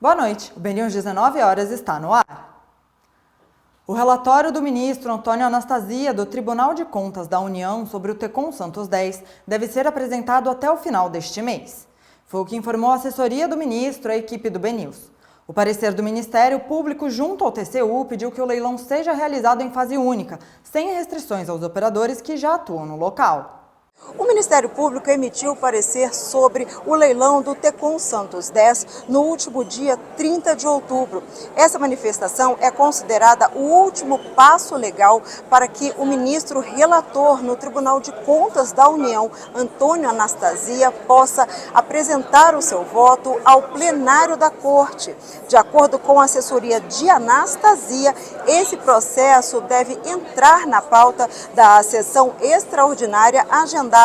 Boa noite, o BNews 19 horas está no ar. O relatório do ministro Antônio Anastasia do Tribunal de Contas da União sobre o Tecon Santos 10 deve ser apresentado até o final deste mês. Foi o que informou a assessoria do ministro à equipe do BNews. O parecer do Ministério Público junto ao TCU pediu que o leilão seja realizado em fase única, sem restrições aos operadores que já atuam no local. O Ministério Público emitiu parecer sobre o leilão do Tecon Santos 10 no último dia 30 de outubro. Essa manifestação é considerada o último passo legal para que o ministro relator no Tribunal de Contas da União, Antônio Anastasia, possa apresentar o seu voto ao plenário da Corte. De acordo com a assessoria de Anastasia, esse processo deve entrar na pauta da sessão extraordinária agendada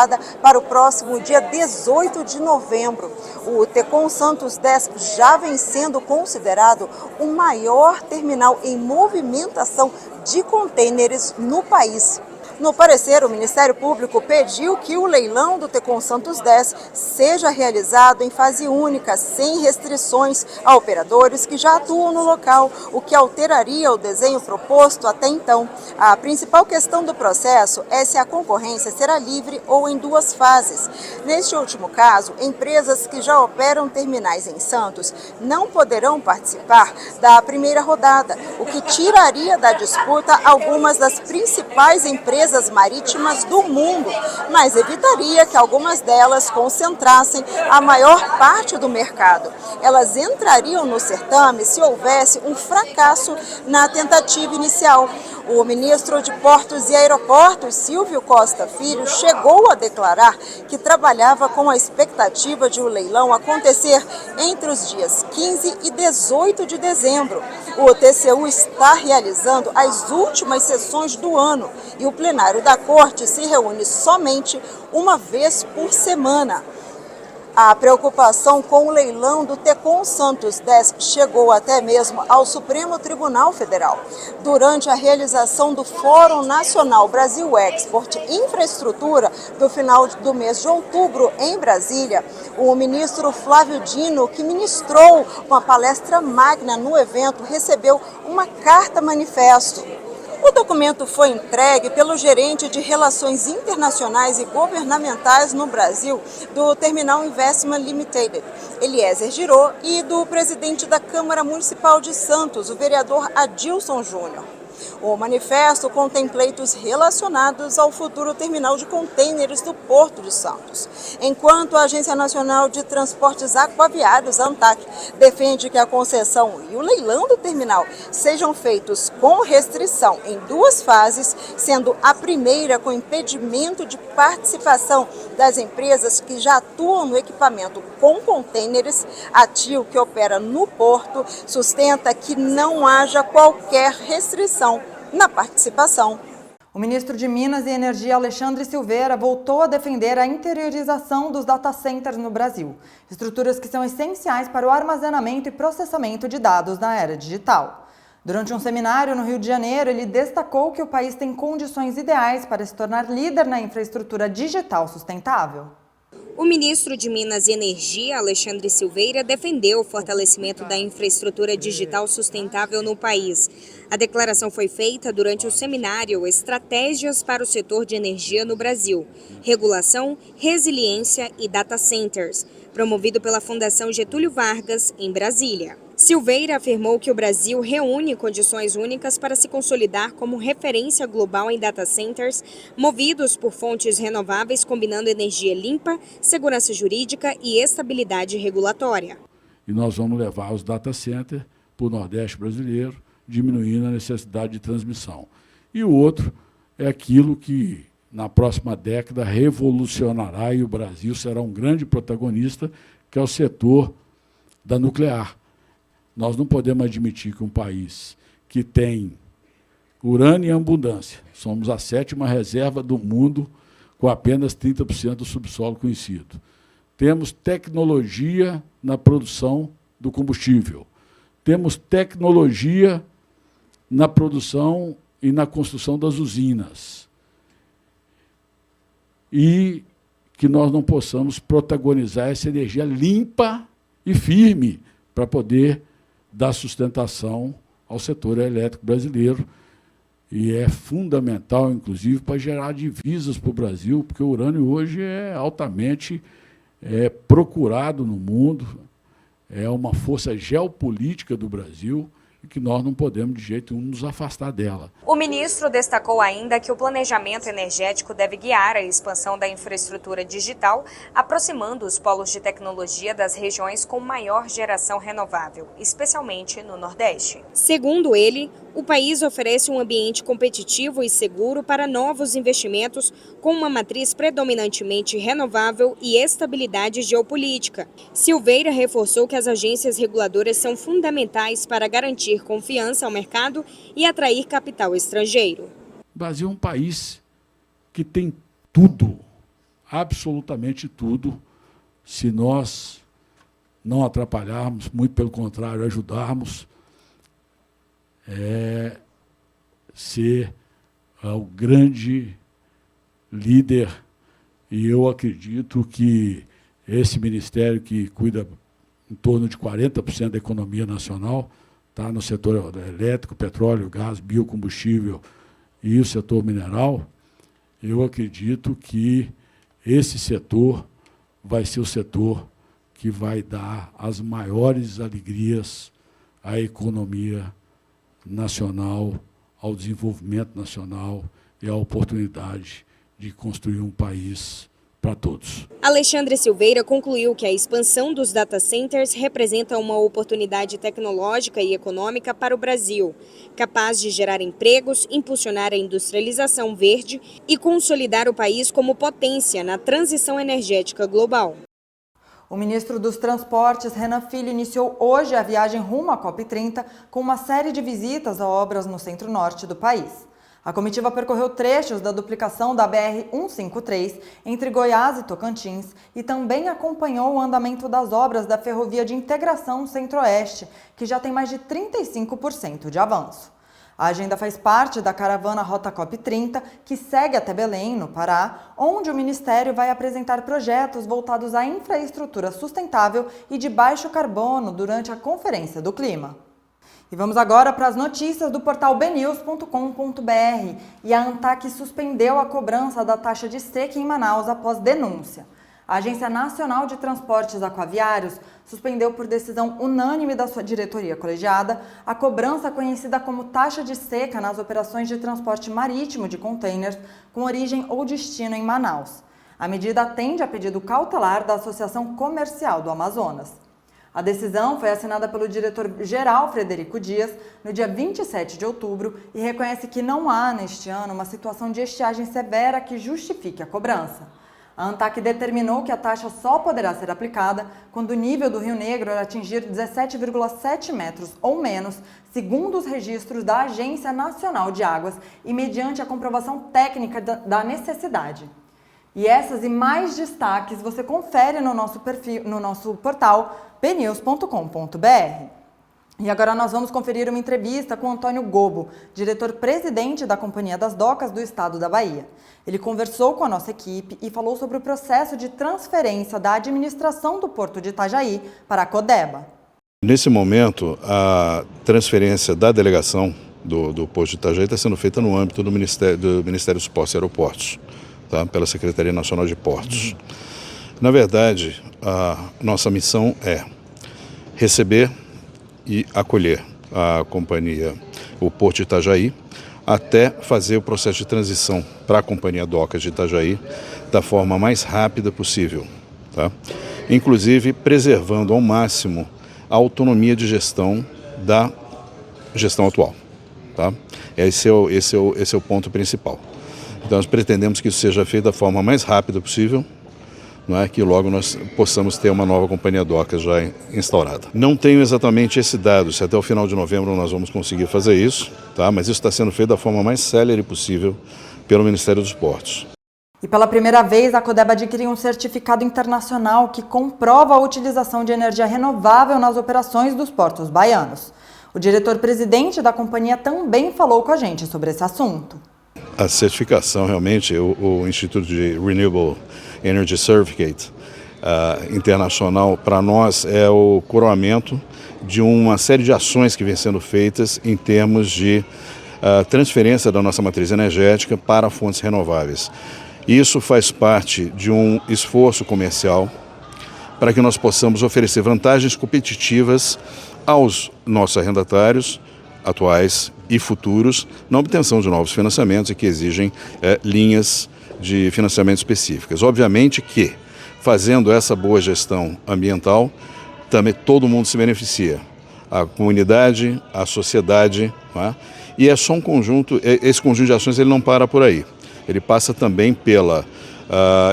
para o próximo dia 18 de novembro. O Tecon Santos 10 já vem sendo considerado o maior terminal em movimentação de contêineres no país. No parecer, o Ministério Público pediu que o leilão do Tecon Santos 10 seja realizado em fase única, sem restrições a operadores que já atuam no local, o que alteraria o desenho proposto até então. A principal questão do processo é se a concorrência será livre ou em duas fases. Neste último caso, empresas que já operam terminais em Santos não poderão participar da primeira rodada, o que tiraria da disputa algumas das principais empresas marítimas do mundo, mas evitaria que algumas delas concentrassem a maior parte do mercado. Elas entrariam no certame se houvesse um fracasso na tentativa inicial. O ministro de Portos e Aeroportos, Silvio Costa Filho, chegou a declarar que trabalhava com a expectativa de o leilão acontecer entre os dias 15 e 18 de dezembro. O TCU está realizando as últimas sessões do ano e o plenário da Corte se reúne somente uma vez por semana. A preocupação com o leilão do Tecon Santos 10 chegou até mesmo ao Supremo Tribunal Federal. Durante a realização do Fórum Nacional Brasil Export Infraestrutura do final do mês de outubro em Brasília, o ministro Flávio Dino, que ministrou uma palestra magna no evento, recebeu uma carta manifesto. O documento foi entregue pelo gerente de Relações Internacionais e Governamentais no Brasil do Terminal Investment Limited, Eliezer Girô, e do presidente da Câmara Municipal de Santos, o vereador Adilson Júnior. O manifesto contém pleitos relacionados ao futuro terminal de contêineres do Porto de Santos, enquanto a Agência Nacional de Transportes Aquaviários, ANTAQ, defende que a concessão e o leilão do terminal sejam feitos com restrição em duas fases, sendo a primeira com impedimento de participação das empresas que já atuam no equipamento com contêineres. A TIL, que opera no porto, sustenta que não haja qualquer restrição na participação. O ministro de Minas e Energia, Alexandre Silveira, voltou a defender a interiorização dos data centers no Brasil, estruturas que são essenciais para o armazenamento e processamento de dados na era digital. Durante um seminário no Rio de Janeiro, ele destacou que o país tem condições ideais para se tornar líder na infraestrutura digital sustentável. O ministro de Minas e Energia, Alexandre Silveira, defendeu o fortalecimento da infraestrutura digital sustentável no país. A declaração foi feita durante o seminário Estratégias para o Setor de Energia no Brasil, Regulação, Resiliência e Data Centers, promovido pela Fundação Getúlio Vargas, em Brasília. Silveira afirmou que o Brasil reúne condições únicas para se consolidar como referência global em data centers, movidos por fontes renováveis, combinando energia limpa, segurança jurídica e estabilidade regulatória. E nós vamos levar os data centers para o Nordeste brasileiro, diminuindo a necessidade de transmissão. E o outro é aquilo que, na próxima década, revolucionará e o Brasil será um grande protagonista, que é o setor da nuclear. Nós não podemos admitir que um país que tem urânio em abundância, somos a 7ª reserva do mundo, com apenas 30% do subsolo conhecido. Temos tecnologia na produção do combustível. Temos tecnologia na produção e na construção das usinas. E que nós não possamos protagonizar essa energia limpa e firme para poder da sustentação ao setor elétrico brasileiro, e é fundamental, inclusive, para gerar divisas para o Brasil, porque o urânio hoje é altamente procurado no mundo, é uma força geopolítica do Brasil, e que nós não podemos, de jeito nenhum, nos afastar dela. O ministro destacou ainda que o planejamento energético deve guiar a expansão da infraestrutura digital, aproximando os polos de tecnologia das regiões com maior geração renovável, especialmente no Nordeste. Segundo ele, o país oferece um ambiente competitivo e seguro para novos investimentos, com uma matriz predominantemente renovável e estabilidade geopolítica. Silveira reforçou que as agências reguladoras são fundamentais para garantir confiança ao mercado e atrair capital estrangeiro. O Brasil é um país que tem tudo, absolutamente tudo, se nós não atrapalharmos, muito pelo contrário, ajudarmos, ser o grande líder. E eu acredito que esse ministério, que cuida em torno de 40% da economia nacional, está no setor elétrico, petróleo, gás, biocombustível e o setor mineral, eu acredito que esse setor vai ser o setor que vai dar as maiores alegrias à economia nacional, ao desenvolvimento nacional e à oportunidade de construir um país para todos. Alexandre Silveira concluiu que a expansão dos data centers representa uma oportunidade tecnológica e econômica para o Brasil, capaz de gerar empregos, impulsionar a industrialização verde e consolidar o país como potência na transição energética global. O ministro dos Transportes, Renan Filho, iniciou hoje a viagem rumo à COP30 com uma série de visitas a obras no centro-norte do país. A comitiva percorreu trechos da duplicação da BR-153 entre Goiás e Tocantins e também acompanhou o andamento das obras da Ferrovia de Integração Centro-Oeste, que já tem mais de 35% de avanço. A agenda faz parte da caravana Rota COP30, que segue até Belém, no Pará, onde o Ministério vai apresentar projetos voltados à infraestrutura sustentável e de baixo carbono durante a Conferência do Clima. E vamos agora para as notícias do portal bnews.com.br. E a ANTAQ suspendeu a cobrança da taxa de seca em Manaus após denúncia. A Agência Nacional de Transportes Aquaviários suspendeu por decisão unânime da sua diretoria colegiada a cobrança conhecida como taxa de seca nas operações de transporte marítimo de containers com origem ou destino em Manaus. A medida atende a pedido cautelar da Associação Comercial do Amazonas. A decisão foi assinada pelo diretor-geral Frederico Dias no dia 27 de outubro e reconhece que não há, neste ano, uma situação de estiagem severa que justifique a cobrança. A ANTAQ determinou que a taxa só poderá ser aplicada quando o nível do Rio Negro atingir 17,7 metros ou menos, segundo os registros da Agência Nacional de Águas e mediante a comprovação técnica da necessidade. E essas e mais destaques você confere no nosso portal bnews.com.br. E agora nós vamos conferir uma entrevista com Antônio Gobo, diretor-presidente da Companhia das Docas do Estado da Bahia. Ele conversou com a nossa equipe e falou sobre o processo de transferência da administração do Porto de Itajaí para a Codeba. Nesse momento, a transferência da delegação do Porto de Itajaí está sendo feita no âmbito do Ministério dos Portos e Aeroportos, tá? Pela Secretaria Nacional de Portos. Na verdade, a nossa missão é receber e acolher a companhia, o Porto de Itajaí, até fazer o processo de transição para a Companhia Docas de Itajaí da forma mais rápida possível, tá? Inclusive preservando ao máximo a autonomia de gestão da gestão atual, tá? Esse é o ponto principal. Então nós pretendemos que isso seja feito da forma mais rápida possível, não é? Que logo nós possamos ter uma nova Companhia Docas já instaurada. Não tenho exatamente esse dado, se até o final de novembro nós vamos conseguir fazer isso, tá? Mas isso está sendo feito da forma mais célere possível pelo Ministério dos Portos. E pela primeira vez, a Codeba adquiriu um certificado internacional que comprova a utilização de energia renovável nas operações dos portos baianos. O diretor-presidente da companhia também falou com a gente sobre esse assunto. A certificação, realmente, o Instituto de Renewable Energy Certificate, internacional, para nós, é o coroamento de uma série de ações que vêm sendo feitas em termos de transferência da nossa matriz energética para fontes renováveis. Isso faz parte de um esforço comercial para que nós possamos oferecer vantagens competitivas aos nossos arrendatários atuais e futuros na obtenção de novos financiamentos e que exigem linhas de financiamento específicas. Obviamente que, fazendo essa boa gestão ambiental, também todo mundo se beneficia. A comunidade, a sociedade, né? E é só um conjunto, esse conjunto de ações ele não para por aí. Ele passa também pela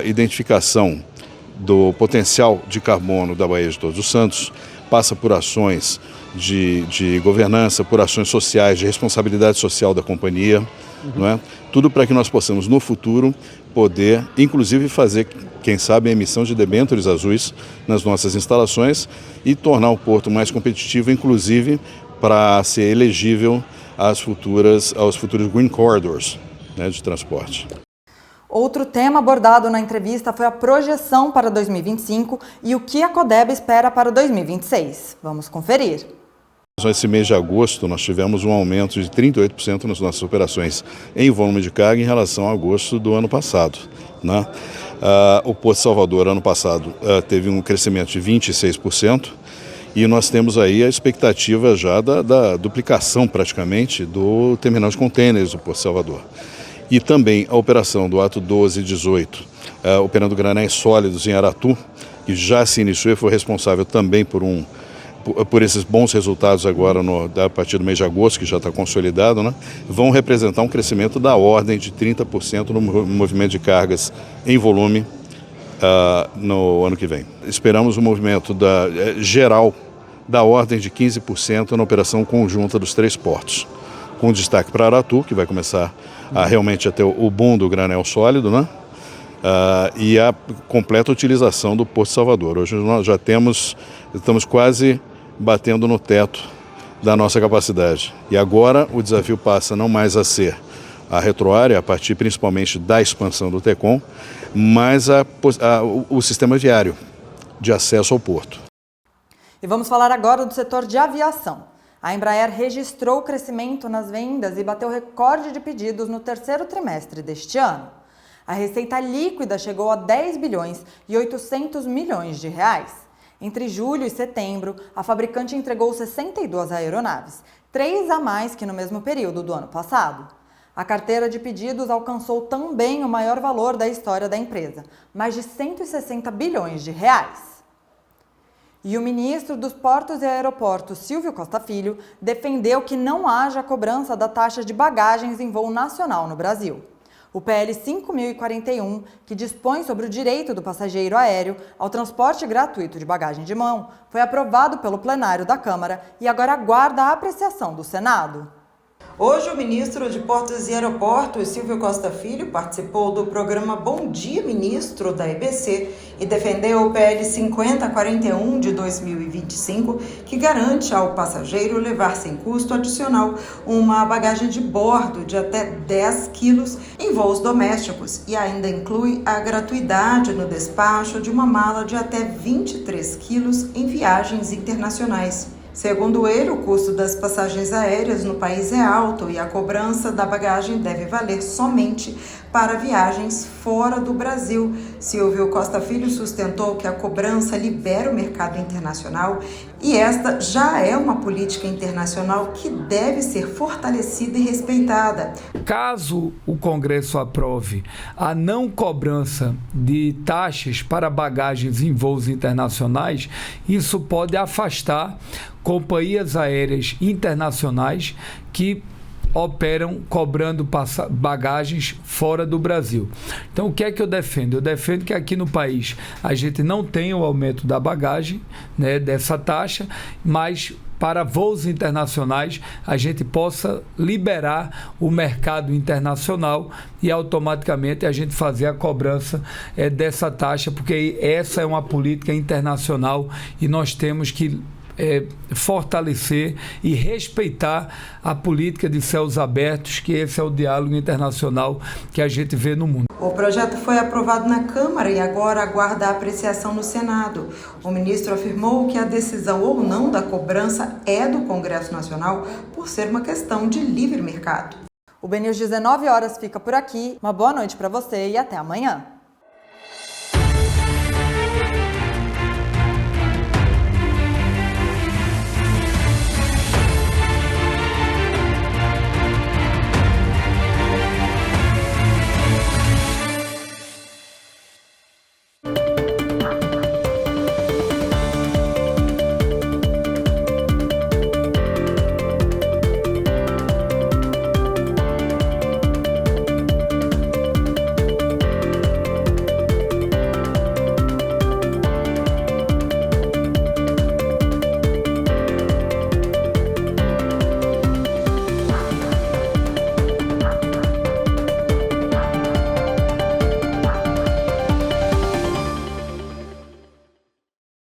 identificação do potencial de carbono da Baía de Todos os Santos, passa por ações de governança, por ações sociais, de responsabilidade social da companhia, não é? Tudo para que nós possamos, no futuro, poder, inclusive, fazer, quem sabe, a emissão de debêntures azuis nas nossas instalações e tornar o porto mais competitivo, inclusive, para ser elegível aos futuros Green Corridors, né, de transporte. Outro tema abordado na entrevista foi a projeção para 2025 e o que a Codeba espera para 2026. Vamos conferir. Esse mês de agosto nós tivemos um aumento de 38% nas nossas operações em volume de carga em relação a agosto do ano passado, né? O Porto de Salvador, ano passado, teve um crescimento de 26%. E nós temos aí a expectativa já da duplicação, praticamente, do terminal de contêineres do Porto de Salvador. E também a operação do ato 12 e 18, operando granéis sólidos em Aratu, que já se iniciou e foi responsável também por esses bons resultados agora a partir do mês de agosto, que já está consolidado, né? Vão representar um crescimento da ordem de 30% no movimento de cargas em volume no ano que vem. Esperamos um movimento geral da ordem de 15% na operação conjunta dos três portos, com destaque para Aratu, que vai começar a realmente a ter o boom do granel sólido, né? E a completa utilização do Porto de Salvador. Hoje nós já estamos quase batendo no teto da nossa capacidade. E agora o desafio passa não mais a ser a retroárea, a partir principalmente da expansão do TECOM, mas o sistema viário de acesso ao porto. E vamos falar agora do setor de aviação. A Embraer registrou crescimento nas vendas e bateu recorde de pedidos no terceiro trimestre deste ano. A receita líquida chegou a 10 bilhões e 800 milhões de reais. Entre julho e setembro, a fabricante entregou 62 aeronaves, 3 a mais que no mesmo período do ano passado. A carteira de pedidos alcançou também o maior valor da história da empresa, mais de 160 bilhões de reais. E o ministro dos Portos e Aeroportos, Silvio Costa Filho, defendeu que não haja cobrança da taxa de bagagens em voo nacional no Brasil. O PL 5.041, que dispõe sobre o direito do passageiro aéreo ao transporte gratuito de bagagem de mão, foi aprovado pelo plenário da Câmara e agora aguarda a apreciação do Senado. Hoje, o ministro de Portos e Aeroportos, Silvio Costa Filho, participou do programa Bom Dia Ministro da EBC e defendeu o PL 5041 de 2025, que garante ao passageiro levar sem custo adicional uma bagagem de bordo de até 10 quilos em voos domésticos e ainda inclui a gratuidade no despacho de uma mala de até 23 quilos em viagens internacionais. Segundo ele, o custo das passagens aéreas no país é alto e a cobrança da bagagem deve valer somente para viagens fora do Brasil. Silvio Costa Filho sustentou que a cobrança libera o mercado internacional e esta já é uma política internacional que deve ser fortalecida e respeitada. Caso o Congresso aprove a não cobrança de taxas para bagagens em voos internacionais, isso pode afastar companhias aéreas internacionais que operam cobrando bagagens fora do Brasil. Então, o que é que eu defendo? Eu defendo que aqui no país a gente não tenha o aumento da bagagem, né, dessa taxa, mas para voos internacionais a gente possa liberar o mercado internacional e automaticamente a gente fazer a cobrança dessa taxa, porque essa é uma política internacional e nós temos que fortalecer e respeitar a política de céus abertos, que esse é o diálogo internacional que a gente vê no mundo. O projeto foi aprovado na Câmara e agora aguarda a apreciação no Senado. O ministro afirmou que a decisão ou não da cobrança é do Congresso Nacional por ser uma questão de livre mercado. O BNews 19 horas fica por aqui. Uma boa noite para você e até amanhã.